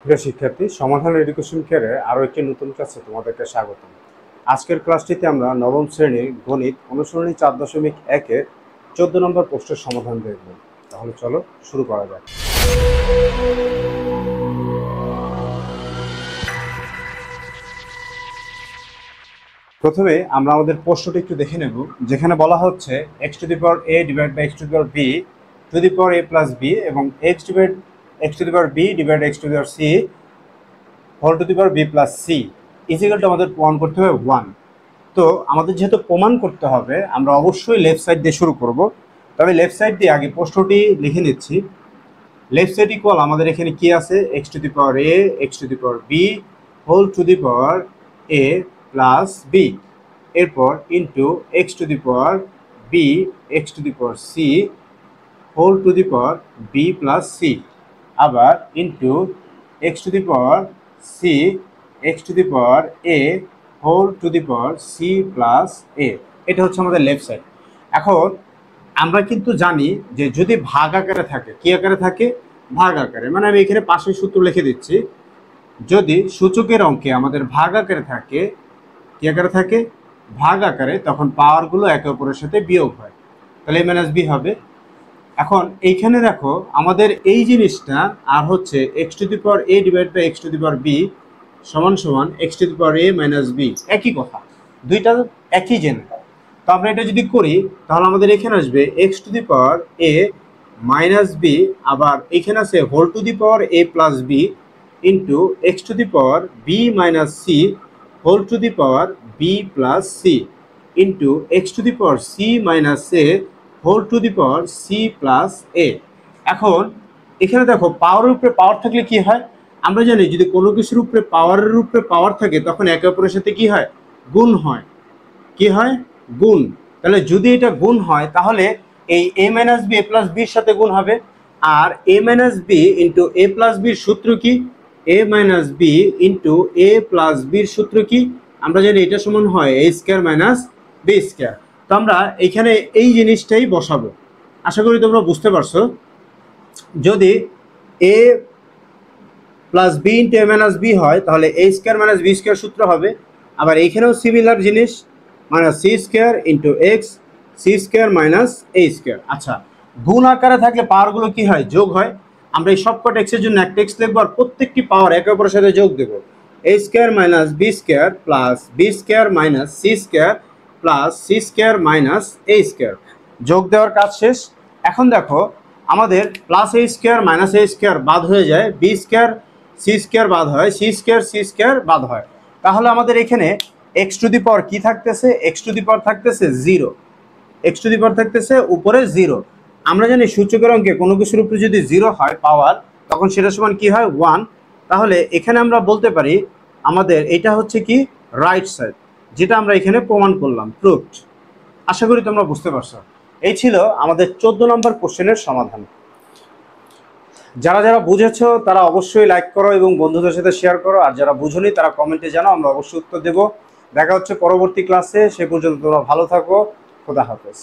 প্রিয় শিক্ষার্থী, সমাধান এডুকেশন কেয়ারে আরও একটি নতুন ক্লাসে তোমাদেরকে স্বাগত। আজকের ক্লাসটিতে আমরা নবম শ্রেণীর গণিত অনুসরণী 4.1-এর 14 নম্বর প্রশ্নের সমাধান দেখব। তাহলে চলো শুরু করা যাক। প্রথমে আমরা আমাদের প্রশ্নটি একটু দেখে নেব, যেখানে বলা হচ্ছে x to the power a divide by x to the power b to the power a plus b এবং x to the power b divide x to the power c whole to the power b plus c equal to আমাদের প্রমাণ করতে হবে 1। তো আমাদের যেহেতু প্রমাণ করতে হবে, আমরা অবশ্যই লেফট সাইড দিয়ে শুরু করব। তবে লেফট সাইড দিয়ে আগে প্রশ্নটি লিখে নিচ্ছি। লেফট সাইড ইকুয়াল আমাদের এখানে কি আছে, x to the power a x to the power b whole to the power a plus b, এরপর into x to the power b x to the power c whole to the power b plus c, আবার into x to the power c x to the power a whole to the power c plus a। এটা হচ্ছে আমাদের left side. এখন আমরা কিন্তু জানি যে যদি ভাগ আকারে থাকে, কি আকারে থাকে, ভাগ আকারে, মানে আমি এখানে পাশের সূত্র লিখে দিচ্ছি। যদি সূচকের অঙ্কে আমাদের ভাগ আকারে থাকে, কি আকারে থাকে, ভাগ আকারে, তখন পাওয়ারগুলো একে অপরের সাথে বিয়োগ হয়, তাহলে a মাইনাস b হবে। এখন এইখানে দেখো আমাদের এই জিনিসটা আর হচ্ছে x to the power a divide by x to the power b সমান সমান x to the power a minus b, একই কথা, দুইটা একই জেনে। তো আমরা এটা যদি করি তাহলে আমাদের এখানে আসবে x to the power a minus b, আবার এখানে আছে whole to the power a plus b into x to the power b minus c whole to the power b plus c into x to the power c minus a whole to the power c plus a। এখন এখানে দেখো পাওয়ারের উপরে পাওয়ার থাকলে কি হয়, আমরা জানি যদি কোনো কিছুর উপরে পাওয়ারের উপরে পাওয়ার থাকে তখন একে অপরের সাথে কি হয়, গুণ হয়। কি হয়, গুণ। তাহলে যদি এটা গুণ হয় তাহলে এই a minus b a plus বির সাথে গুণ হবে। আর a minus b into a plus বির সূত্র কি, a minus b into a plus বির সূত্র কি, আমরা জানি এটা সমান হয় a square minus b square. তো আমরা এখানে এই জিনিসটাই বসাবো। আশা করি তোমরা বুঝতে পারছো। যদি a plus b into a minus b হয় তাহলে a square minus b square সূত্র হবে। আবার এইখানেও সিমিলার জিনিস, মানে c square into x c square minus a square. আচ্ছা, গুণ আকারে থাকলে পাওয়ারগুলো কি হয়, যোগ হয়। আমরা এই সবকটা এক্সের জন্য একটা এক্স লিখবো আর প্রত্যেকটি পাওয়ার একে অপরের সাথে যোগ দেবো। A square minus b square plus b square minus c square plus c square minus a square. যোগ দেওয়ার কাজ শেষ। এখন দেখো আমাদের plus a square minus a square বাদ হয়ে যায়, বি স্কয়ার সি স্কয়ার বাদ হয়, সি স্কয়ার বাদ হয়। তাহলে আমাদের এখানে x টু দি পাওয়ার কি থাকতেছে, x টু দি পাওয়ার থাকতেছে 0, x টু দি পাওয়ার থাকতেছে উপরে 0। আমরা জানি সূচকের অঙ্কে কোনো কিছুর উপরে যদি 0 হয় পাওয়ার, তখন সেটা সমান কি হয়, 1। তাহলে এখানে আমরা বলতে পারি আমাদের এটা হচ্ছে কি, রাইট সাইড, যেটা আমরা এখানে প্রমাণ করলাম, প্রুফড। আশা করি তোমরা বুঝতে পারছো। এই ছিল আমাদের 14 নম্বর কোশ্চেনের সমাধান। যারা যারা বুঝেছো তারা অবশ্যই লাইক করো এবং বন্ধুদের সাথে শেয়ার করো, আর যারা বুঝোনি তারা কমেন্টে জানাও, আমরা অবশ্যই উত্তর দেবো। দেখা হচ্ছে পরবর্তী ক্লাসে, সে পর্যন্ত তোমরা ভালো থাকো। খোদা হাফেজ।